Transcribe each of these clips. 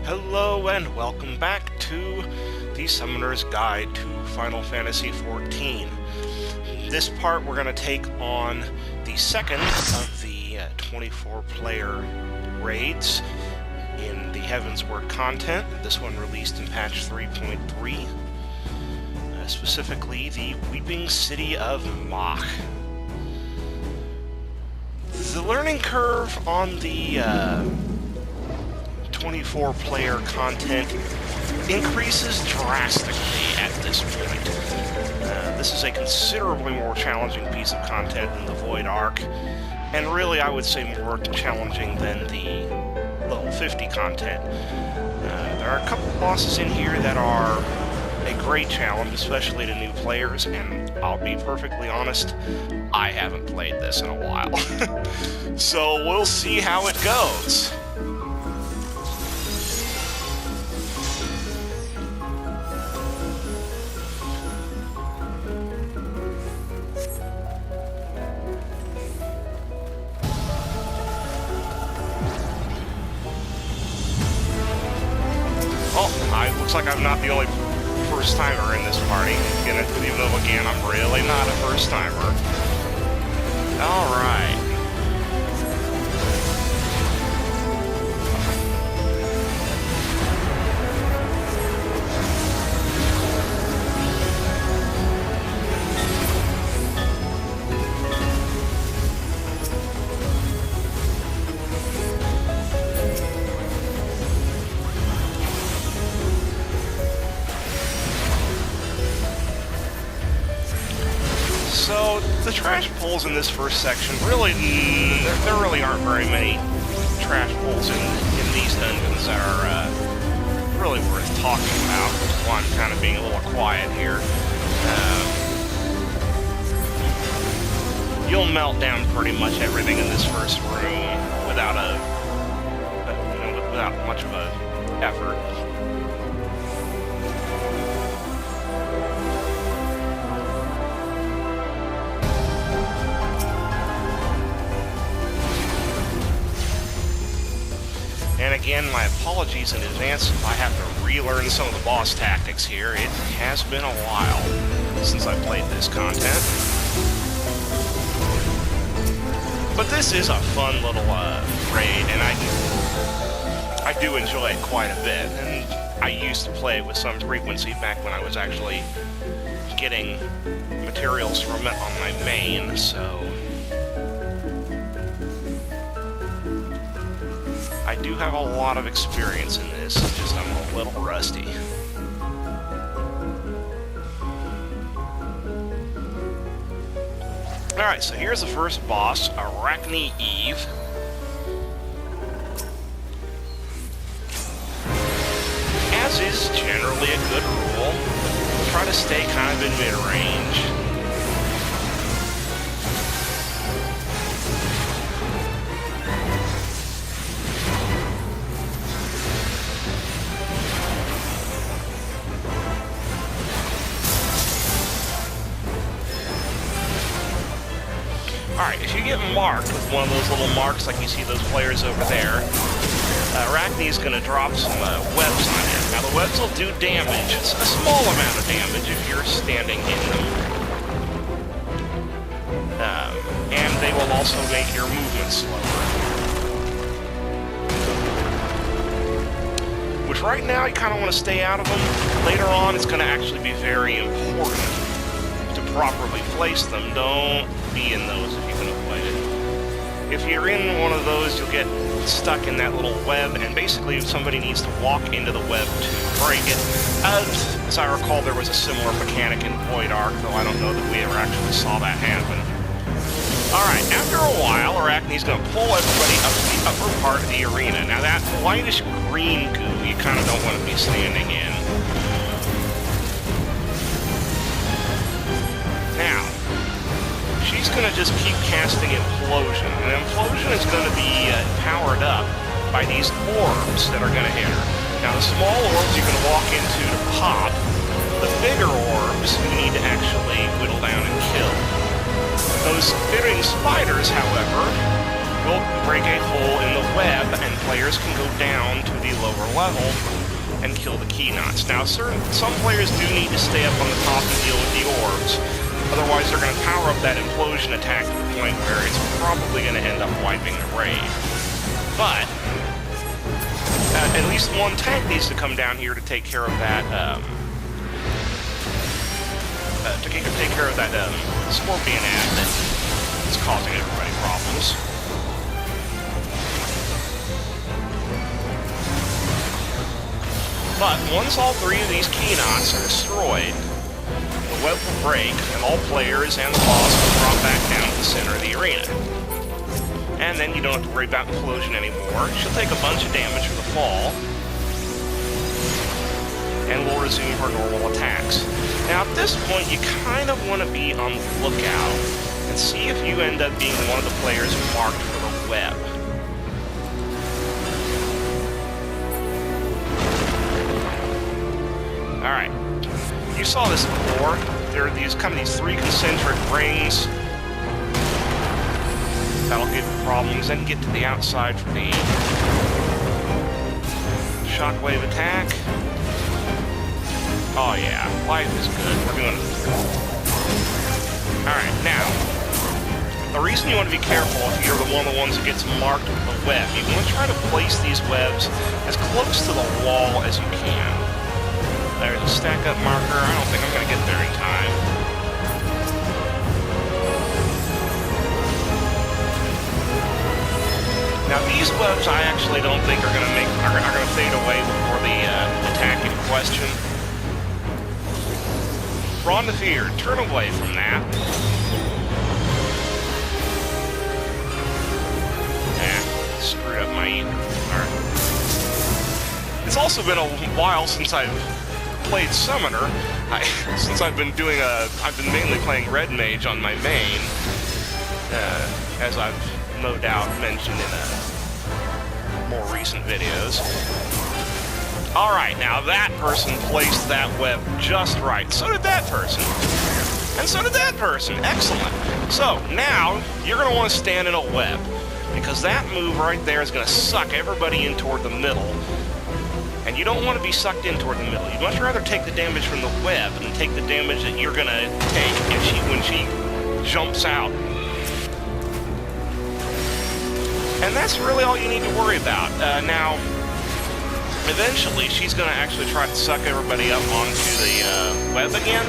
Hello and welcome back to the Summoner's Guide to Final Fantasy XIV. This part we're going to take on the second of the 24-player raids in the Heavensward content. This one released in patch 3.3. Specifically the Weeping City of Mhach. The learning curve on the 24-player content increases drastically at this point. This is a considerably more challenging piece of content than the Void Arc, and really I would say more challenging than the level 50 content. There are a couple bosses in here that are a great challenge, especially to new players, and I'll be perfectly honest, I haven't played this in a while. So we'll see how it goes. Looks like I'm not the only first-timer in this party, even though, again, I'm really not a first-timer. Alright. So, the trash pulls in this first section, really, there really aren't very many trash pulls in these dungeons that are really worth talking about. One, kind of being a little quiet here. You'll melt down pretty much everything in this first room without without much of an effort. And again, my apologies in advance if I have to relearn some of the boss tactics here. It has been a while since I played this content. But this is a fun little raid, and I do enjoy it quite a bit. And I used to play it with some frequency back when I was actually getting materials from it on my main, so I do have a lot of experience in this, just I'm a little rusty. Alright, so here's the first boss, FFXIV. As is generally a good rule, try to stay kind of in mid-range. Alright, if you get marked with one of those little marks like you see those players over there, FFXIV's going to drop some webs on you. Now the webs will do damage. It's a small amount of damage if you're standing in them. And they will also make your movement slower. Which right now you kind of want to stay out of them. Later on it's going to actually be very important to properly place them. Don't be in those if you can avoid it. If you're in one of those, you'll get stuck in that little web, and basically somebody needs to walk into the web to break it. As I recall, there was a similar mechanic in Void Arc, though I don't know that we ever actually saw that happen. Alright, after a while, FFXIV's going to pull everybody up to the upper part of the arena. Now that whitish green goo, you kind of don't want to be standing in. Now, she's going to just keep casting Implosion, and Implosion is going to be powered up by these orbs that are going to hit her. Now, the small orbs you can walk into to pop. The bigger orbs you need to actually whittle down and kill. Those spitting spiders, however, will break a hole in the web, and players can go down to the lower level and kill the key knots. Now, some players do need to stay up on the top and deal with the orbs. Otherwise, they're going to power up that implosion attack to the point where it's probably going to end up wiping the raid. But at least one tank needs to come down here to take care of that. Take care of that scorpion ad that is causing everybody problems. But once all three of these key knots are destroyed, the web will break, and all players and the boss will drop back down to the center of the arena. And then you don't have to worry about implosion anymore. She'll take a bunch of damage for the fall, and will resume her normal attacks. Now at this point, you kind of want to be on the lookout and see if you end up being one of the players marked for the web. Alright, you saw this before. There are these three concentric rings. That'll give you problems. Then get to the outside for the shockwave attack. Oh yeah, life is good. We're doing it. Alright, now, the reason you want to be careful if you're one of the ones that gets marked with the web, you want to try to place these webs as close to the wall as you can. There's a stack-up marker. I don't think I'm going to get there in time. Now these webs I actually don't think are going to fade away before the attack in question. Brawn to Fear, turn away from that. Screwed up my ether. Alright. It's also been a while since I've played Summoner. Since I've been mainly playing Red Mage on my main, as I've no doubt mentioned in more recent videos. Alright, now that person placed that web just right. So did that person. And so did that person. Excellent. So, now, you're going to want to stand in a web, because that move right there is going to suck everybody in toward the middle. And you don't want to be sucked in toward the middle. You'd much rather take the damage from the web than take the damage that you're going to take when she jumps out. And that's really all you need to worry about. Now, eventually, she's going to actually try to suck everybody up onto the web again.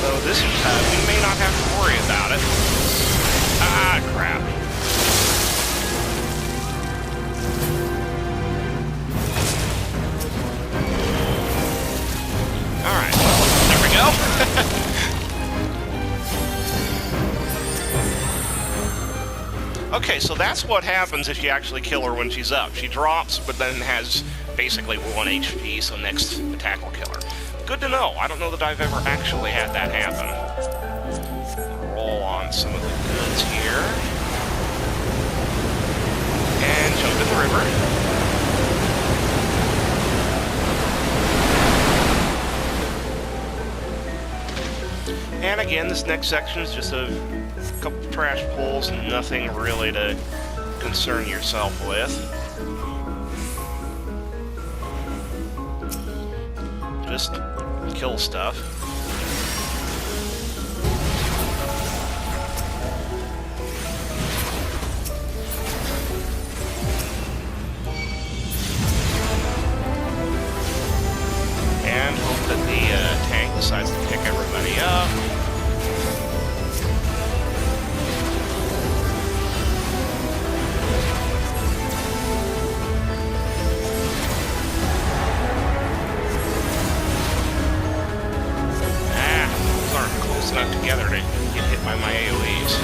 So this, we may not have to worry about it. Ah, crap. Alright, well, there we go. Okay, so that's what happens if you actually kill her when she's up. She drops, but then has basically 1 HP, so next attack will kill her. Good to know. I don't know that I've ever actually had that happen. Roll on some of the goods here. And jump in the river. And again, this next section is just a couple of trash pulls and nothing really to concern yourself with. Just kill stuff. And hope that the tank decides to pick everybody up. Not together to get hit by my AoEs.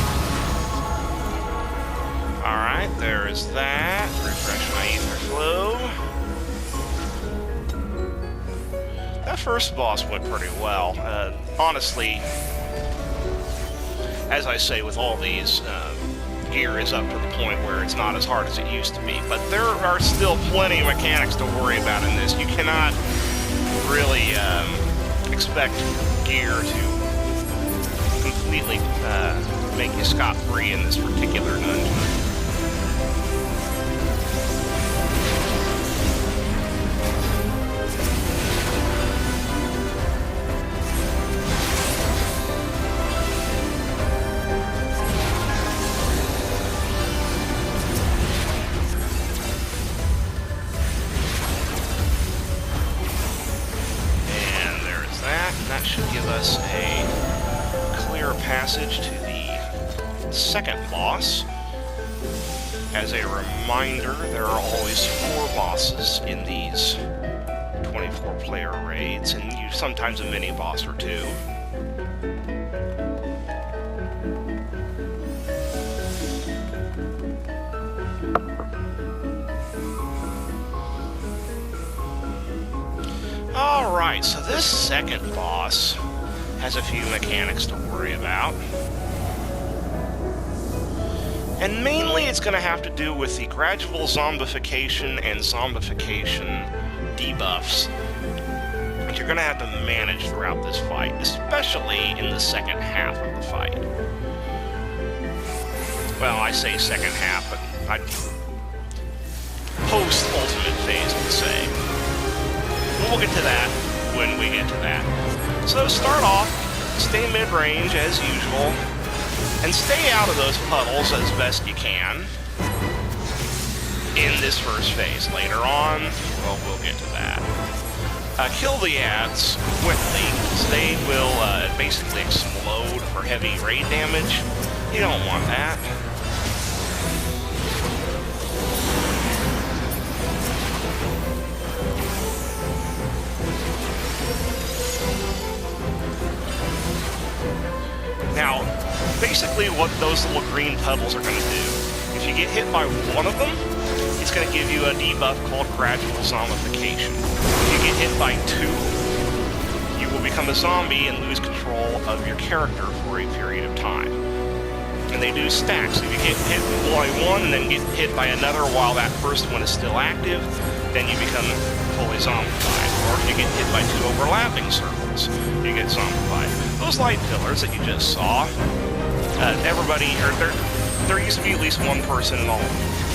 Alright, there is that. Refresh my ether flow. That first boss went pretty well. Honestly, as I say with all these, gear is up to the point where it's not as hard as it used to be. But there are still plenty of mechanics to worry about in this. You cannot really expect gear to completely make you scot-free in this particular dungeon. us a clear passage to the second boss. As a reminder, there are always 4 bosses in these 24-player raids, and sometimes a mini-boss or 2. Alright, so this second boss has a few mechanics to worry about. And mainly it's going to have to do with the gradual zombification and zombification debuffs that you're going to have to manage throughout this fight, especially in the second half of the fight. Well, I say second half, but I'd post-ultimate phase, would say. We'll get to that when we get to that. So start off, stay mid-range as usual, and stay out of those puddles as best you can in this first phase. Later on, well, we'll get to that. Kill the ads quickly, because they will basically explode for heavy raid damage. You don't want that. Now, basically what those little green puddles are going to do, if you get hit by one of them, it's going to give you a debuff called gradual zombification. If you get hit by 2, you will become a zombie and lose control of your character for a period of time. And they do stacks. So if you get hit by one and then get hit by another while that first one is still active, then you become fully zombified. Or if you get hit by 2 overlapping circles, you get zombified. Those light pillars that you just saw, there used to be at least one person in all.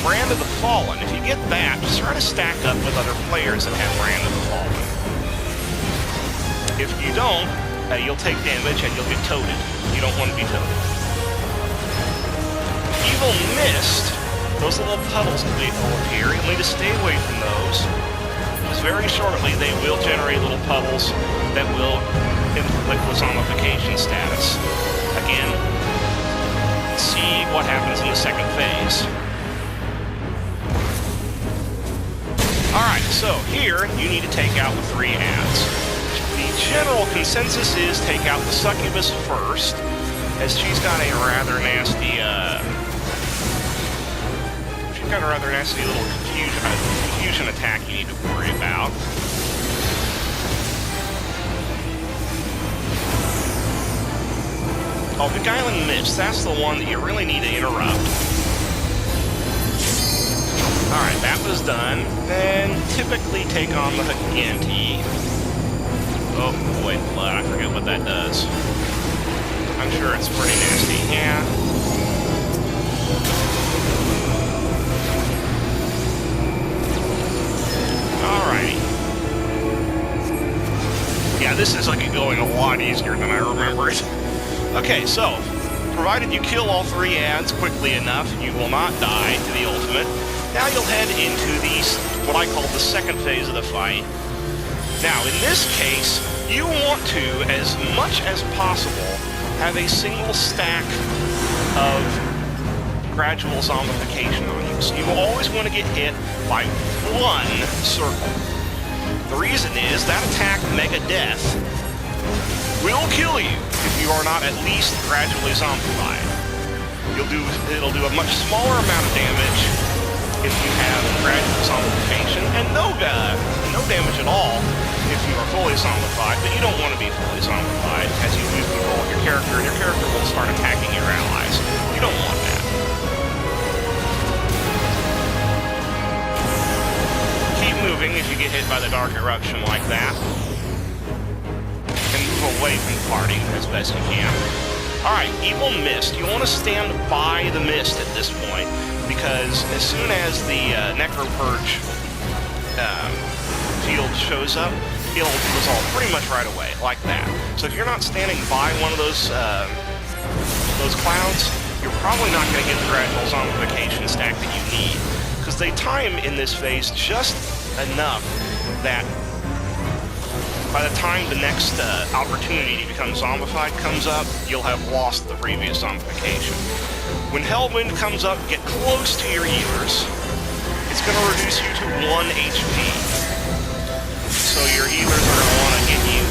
Brand of the Fallen. If you get that, just try to stack up with other players that have Brand of the Fallen. If you don't, you'll take damage and you'll get toted. You don't want to be toted. Evil Mist. Those little puddles will appear. You'll need to stay away from those, because very shortly they will generate little puddles that will inflict the zombification status. Again, see what happens in the second phase. Alright, so here you need to take out the 3 ads. The general consensus is take out the succubus first, as she's got a rather nasty, little confusion attack you need to worry about. Oh, Beguiling Mist, that's the one that you really need to interrupt. Alright, that was done. Then typically take on the Giganti. Oh boy, blood, I forget what that does. I'm sure it's pretty nasty. Yeah. Alrighty. Yeah, this is like going a lot easier than I remember it. Okay, so, provided you kill all 3 ads quickly enough, you will not die to the ultimate. Now you'll head into what I call the second phase of the fight. Now, in this case, you want to, as much as possible, have a single stack of gradual zombification on you. So you always want to get hit by 1 circle. The reason is that attack, Mega Death, will kill you if you are not at least gradually zombified. It'll do a much smaller amount of damage if you have gradual zombification, and no damage at all if you are fully zombified, but you don't want to be fully zombified, as you lose control of your character, and your character will start attacking your allies. You don't want that. Keep moving if you get hit by the Dark Eruption like that. Away from the party as best you can. Alright, Evil Mist. You want to stand by the mist at this point, because as soon as the Necropurge field shows up, it'll resolve pretty much right away, like that. So if you're not standing by one of those clouds, you're probably not going to get the gradual zombification stack that you need, because they time in this phase just enough that By the time the next opportunity to become zombified comes up, you'll have lost the previous zombification. When Hellwind comes up, get close to your healers. It's going to reduce you to 1 HP. So your healers are going to want to get you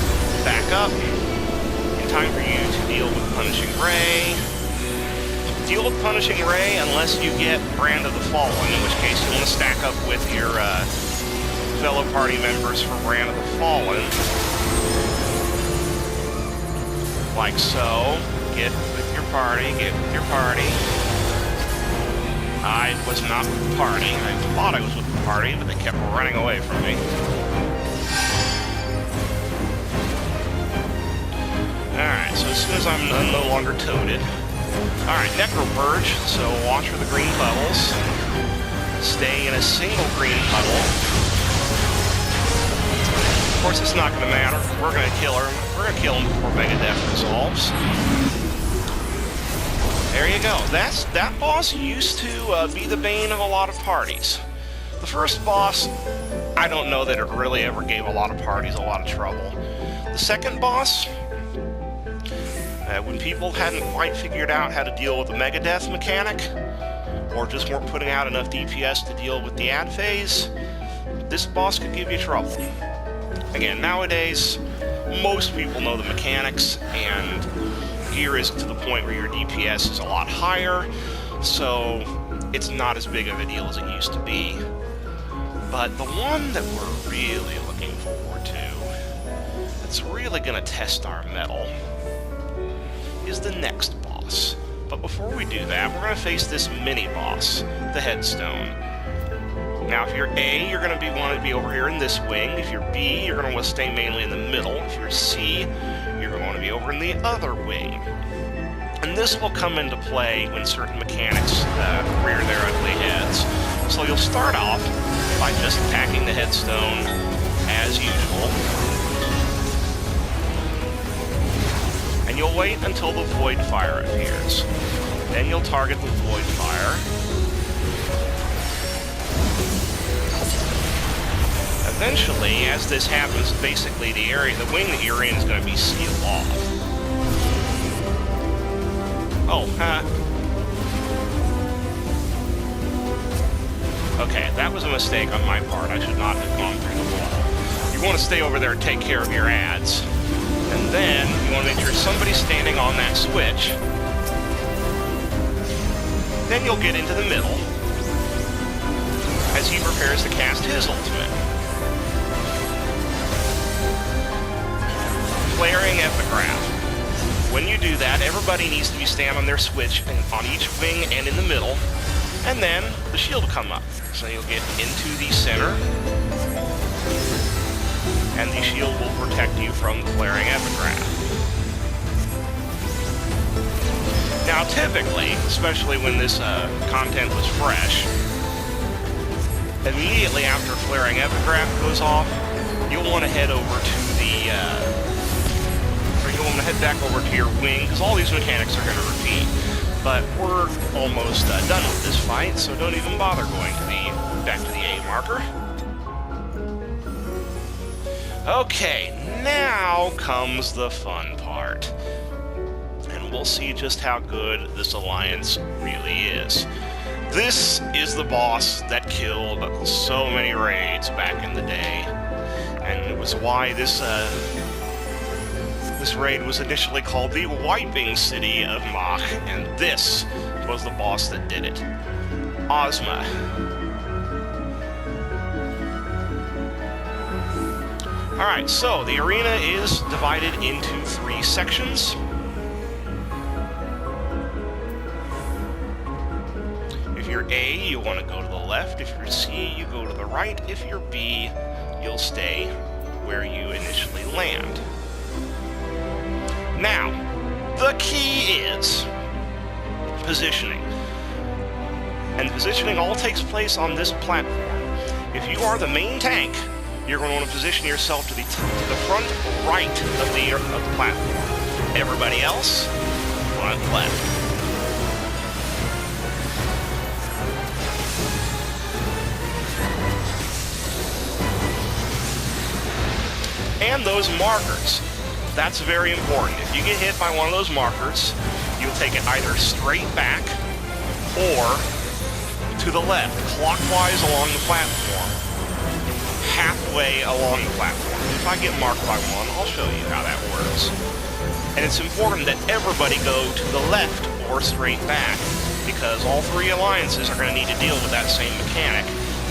back up in time for you to deal with Punishing Ray. Deal with Punishing Ray unless you get Brand of the Fallen, in which case you want to stack up with your fellow party members for Brand of the Fallen. Like so. Get with your party, get with your party. I was not with the party. I thought I was with the party, but they kept running away from me. Alright, so as soon as I'm no longer toted. Alright, Necropurge, so watch for the green puddles. Stay in a single green puddle. Of course, it's not going to matter. We're going to kill her. We're going to kill him before Megadeth resolves. There you go. That boss used to be the bane of a lot of parties. The first boss, I don't know that it really ever gave a lot of parties a lot of trouble. The second boss, when people hadn't quite figured out how to deal with the Megadeth mechanic, or just weren't putting out enough DPS to deal with the ad phase, this boss could give you trouble. Again, nowadays, most people know the mechanics, and gear is to the point where your DPS is a lot higher, so it's not as big of a deal as it used to be. But the one that we're really looking forward to, that's really going to test our mettle, is the next boss. But before we do that, we're going to face this mini-boss, the Headstone. Now, if you're A, you're going to want to be over here in this wing. If you're B, you're going to want to stay mainly in the middle. If you're C, you're going to want to be over in the other wing. And this will come into play when certain mechanics rear their ugly heads. So you'll start off by just attacking the Headstone as usual. And you'll wait until the Void Fire appears. Then you'll target the Void Fire. Eventually, as this happens, basically the wing that you're in is going to be sealed off. Oh, okay, that was a mistake on my part. I should not have gone through the wall. You want to stay over there and take care of your ads. And then, you want to make sure somebody's standing on that switch. Then you'll get into the middle as he prepares to cast his ultimate. Flaring Epigraph. When you do that, everybody needs to be standing on their switch on each wing and in the middle, and then the shield will come up. So you'll get into the center, and the shield will protect you from the Flaring Epigraph. Now typically, especially when this content was fresh, immediately after Flaring Epigraph goes off, you'll want to head over to the you'll want to head back over to your wing, because all these mechanics are going to repeat. But we're almost done with this fight, so don't even bother going to back to the A marker. Okay, now comes the fun part. And we'll see just how good this alliance really is. This is the boss that killed so many raids back in the day. And it was why this raid was initially called the Wiping City of Mhach, and this was the boss that did it. Ozma. Alright, so the arena is divided into 3 sections. If you're A, you want to go to the left. If you're C, you go to the right. If you're B, you'll stay where you initially land. Now, the key is positioning. And positioning all takes place on this platform. If you are the main tank, you're going to want to position yourself to the front right of the platform. Everybody else, front left. And those markers. That's very important. If you get hit by one of those markers, you'll take it either straight back or to the left, clockwise along the platform, halfway along the platform. If I get marked by one, I'll show you how that works. And it's important that everybody go to the left or straight back, because all three alliances are going to need to deal with that same mechanic.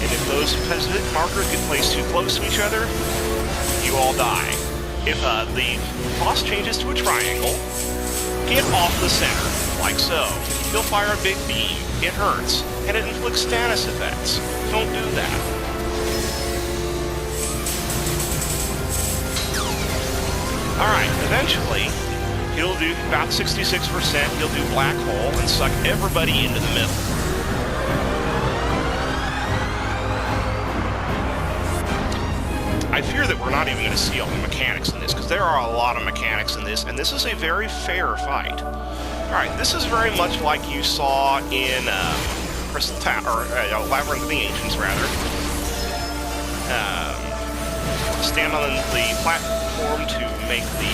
And if those specific markers get placed too close to each other, you all die. If the boss changes to a triangle, get off the center, like so. He'll fire a big beam, it hurts, and it inflicts status effects. Don't do that. Alright, eventually, he'll do about 66%, he'll do black hole and suck everybody into the middle. I fear that we're not even going to see all the mechanics in this, because there are a lot of mechanics in this, and this is a very fair fight. Alright, this is very much like you saw in Crystal Tower, or Labyrinth of the Ancients, rather. Stand on the platform to make the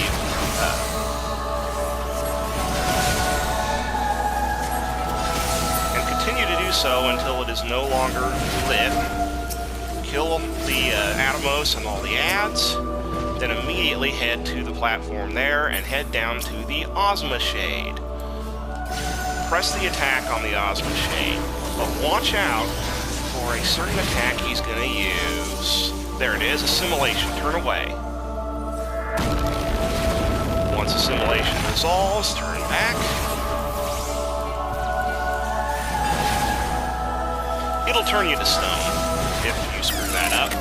and continue to do so until it is no longer lit. Kill the Atomos and all the ads, then immediately head to the platform there and head down to the Ozma Shade. Press the attack on the Ozma Shade, but watch out for a certain attack he's going to use. There it is, Assimilation. Turn away. Once Assimilation resolves, turn back. It'll turn you to stone if you screw that up.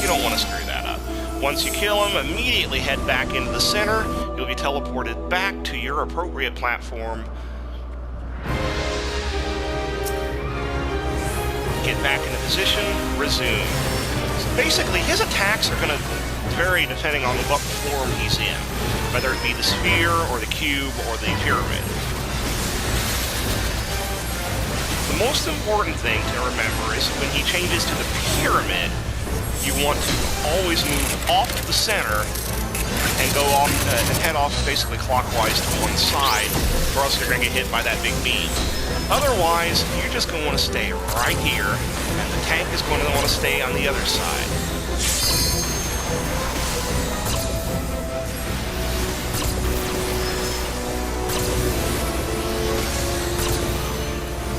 You don't want to screw that up. Once you kill him, immediately head back into the center. You'll be teleported back to your appropriate platform. Get back into position, resume. So basically, his attacks are going to vary depending on what form he's in, whether it be the sphere, or the cube, or the pyramid. The most important thing to remember is when he changes to the pyramid, you want to always move off the center and go off and head off basically clockwise to one side, or else you're going to get hit by that big beam. Otherwise, you're just going to want to stay right here, and the tank is going to want to stay on the other side.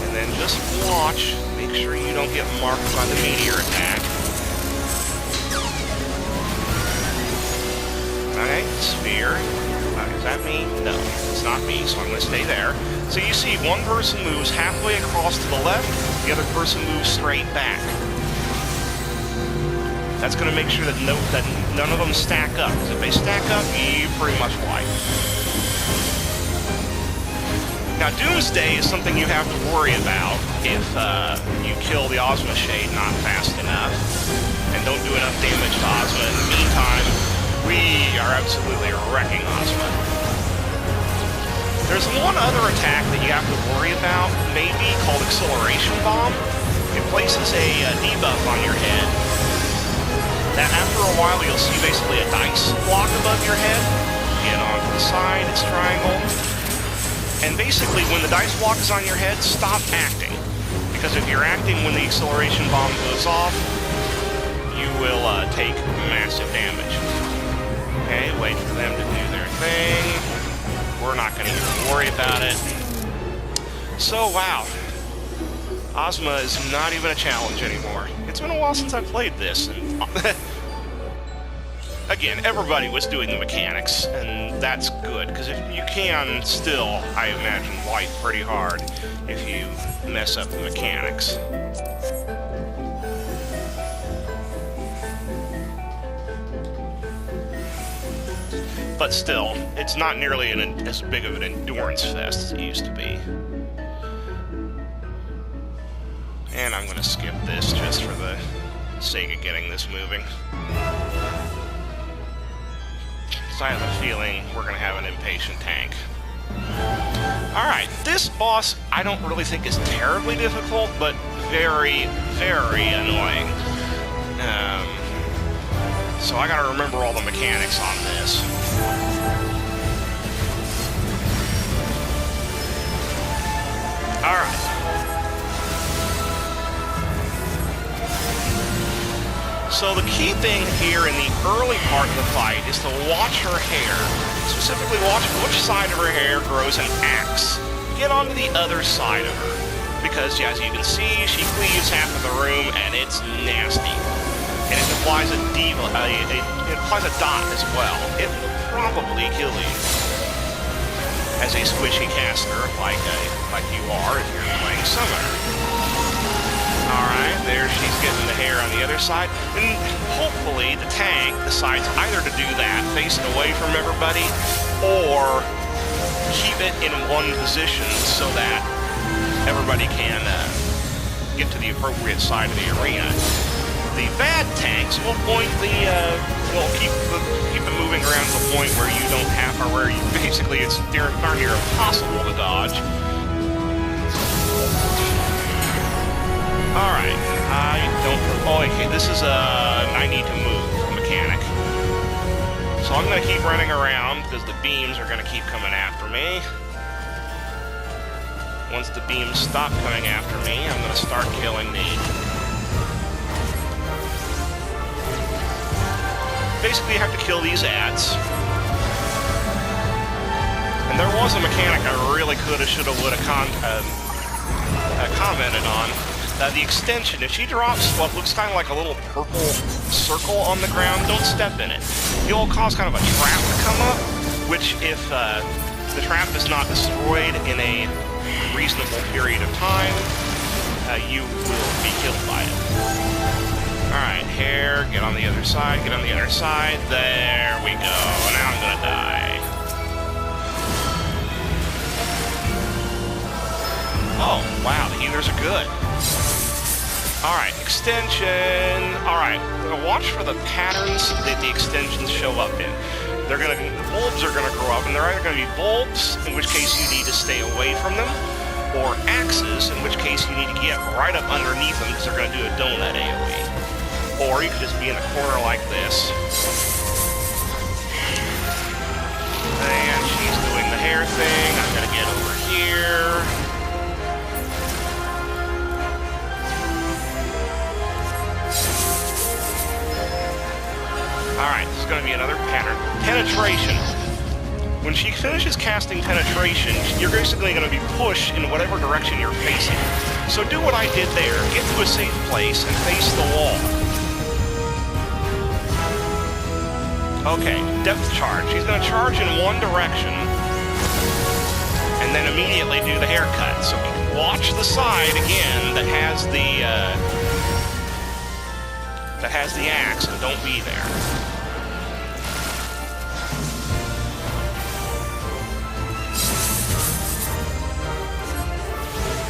And then just watch, make sure you don't get marked by the meteor attack. Okay, sphere. Is that me? No, it's not me, so I'm going to stay there. So you see, one person moves halfway across to the left, the other person moves straight back. That's going to make sure that none of them stack up, because if they stack up, you pretty much wipe. Now, Doomsday is something you have to worry about if you kill the Ozma Shade not fast enough, and don't do enough damage to Ozma. In the meantime, we are absolutely wrecking Ozma. There's one other attack that you have to worry about, maybe, called Acceleration Bomb. It places a debuff on your head. That after a while, you'll see basically a dice block above your head. Get onto the side, it's triangle. And basically, when the dice block is on your head, stop acting. Because if you're acting when the Acceleration Bomb goes off, you will take massive damage. Okay, wait for them to do their thing. We're not going to even worry about it. So, wow. Ozma is not even a challenge anymore. It's been a while since I've played this, and again, everybody was doing the mechanics, and that's good, because if you can still, I imagine, wipe pretty hard if you mess up the mechanics. But still, it's not nearly as big of an endurance fest as it used to be. And I'm going to skip this just for the sake of getting this moving. Because I have a feeling we're going to have an impatient tank. Alright, this boss I don't really think is terribly difficult, but very, very annoying. So so I gotta remember all the mechanics on this. Alright. So the key thing here in the early part of the fight is to watch her hair. Specifically watch which side of her hair grows an axe. Get onto the other side of her. Because, as you can see, she cleaves half of the room, and it's nasty. And it applies a dot as well. It will probably kill you. As a squishy caster, like you are if you're playing Summoner. Alright, there she's getting the hair on the other side. And hopefully the tank decides either to do that, facing away from everybody, or keep it in one position so that everybody can get to the appropriate side of the arena. The bad tanks will point will keep it moving around to the point where you don't have, or where you basically it's darn near impossible to dodge. Alright, okay, this is I need to move mechanic. So I'm going to keep running around because the beams are going to keep coming after me. Once the beams stop coming after me, I'm going to start killing basically you have to kill these ads. And there was a mechanic I really coulda, shoulda, woulda commented on. The extension, if she drops what looks kind of like a little purple circle on the ground, don't step in it. You'll cause kind of a trap to come up, which if the trap is not destroyed in a reasonable period of time, you will be killed by it. Alright, hair, get on the other side, get on the other side. There we go. Now I'm gonna die. Oh, wow, the healers are good. Alright, extension. Alright, watch for the patterns that the extensions show up in. The bulbs are gonna grow up, and they're either gonna be bulbs, in which case you need to stay away from them, or axes, in which case you need to get right up underneath them because they're gonna do a donut AoE. Or you could just be in a corner like this. And she's doing the hair thing. I'm gonna get over here. Alright, this is going to be another pattern. Penetration. When she finishes casting penetration, you're basically going to be pushed in whatever direction you're facing. So do what I did there. Get to a safe place and face the wall. Okay, depth charge. She's going to charge in one direction, and then immediately do the haircut. So watch the side again that has the axe, and don't be there.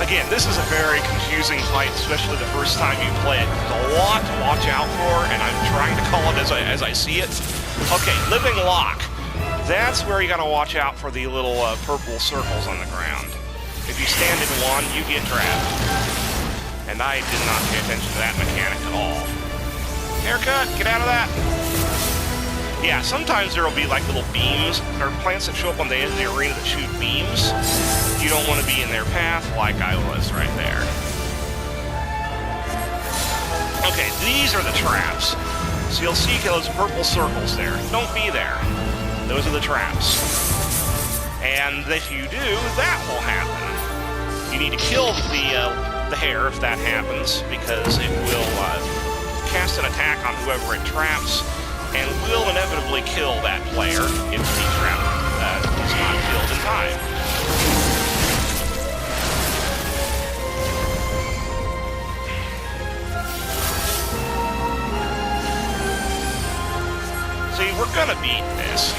Again, this is a very confusing fight, especially the first time you play it. There's a lot to watch out for, and I'm trying to call it as I see it. Okay, living lock. That's where you gotta watch out for the little purple circles on the ground. If you stand in one, you get trapped. And I did not pay attention to that mechanic at all. Haircut, get out of that. Yeah, sometimes there will be like little beams, or plants that show up on the edge of the arena that shoot beams. You don't want to be in their path, like I was right there. Okay, these are the traps. So you'll see those purple circles there. Don't be there. Those are the traps. And if you do, that will happen. You need to kill the hair if that happens, because it will cast an attack on whoever it traps, and will inevitably kill that player if the trap is not killed in time. See, we're gonna beat this.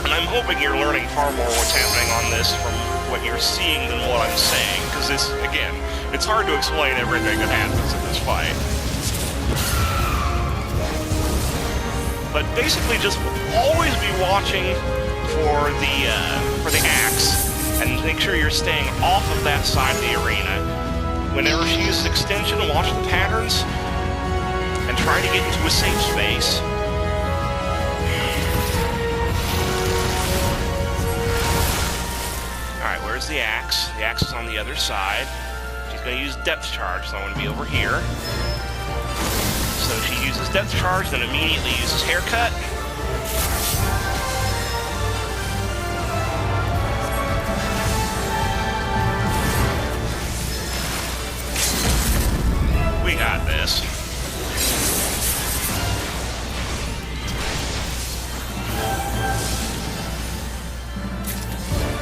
And I'm hoping you're learning far more what's happening on this from what you're seeing than what I'm saying, because this, again, it's hard to explain everything that happens in this fight. But basically, just always be watching for the axe, and make sure you're staying off of that side of the arena. Whenever she uses extension, watch the patterns, and try trying to get into a safe space. Alright, where's the axe? The axe is on the other side. She's going to use depth charge, so I want to be over here. So she uses depth charge, then immediately uses haircut. We got this.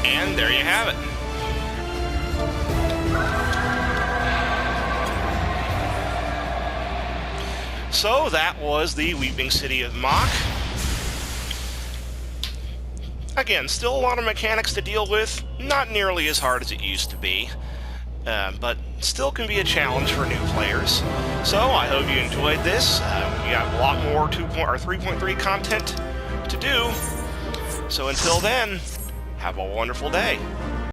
And there you have it. So that was the Weeping City of Mhach. Again, still a lot of mechanics to deal with, not nearly as hard as it used to be, but still can be a challenge for new players. So I hope you enjoyed this. We got a lot more 3.3 content to do. So until then, have a wonderful day.